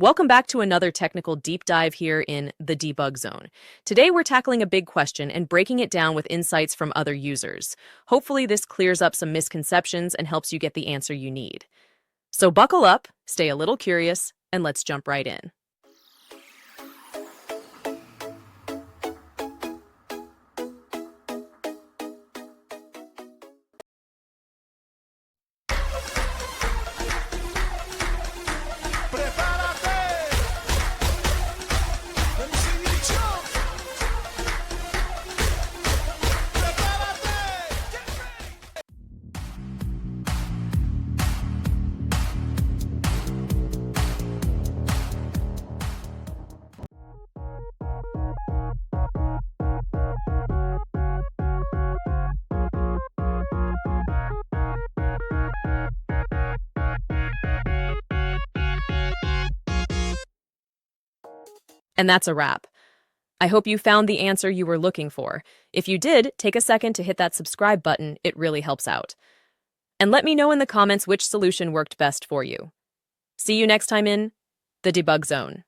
Welcome back to another technical deep dive here in the debug zone. Today we're tackling a big question and breaking it down with insights from other users. Hopefully this clears up some misconceptions and helps you get the answer you need. So buckle up, stay a little curious, and let's jump right in. And that's a wrap. I hope you found the answer you were looking for. If you did, take a second to hit that subscribe button. It really helps out. And let me know in the comments which solution worked best for you. See you next time in the debug zone.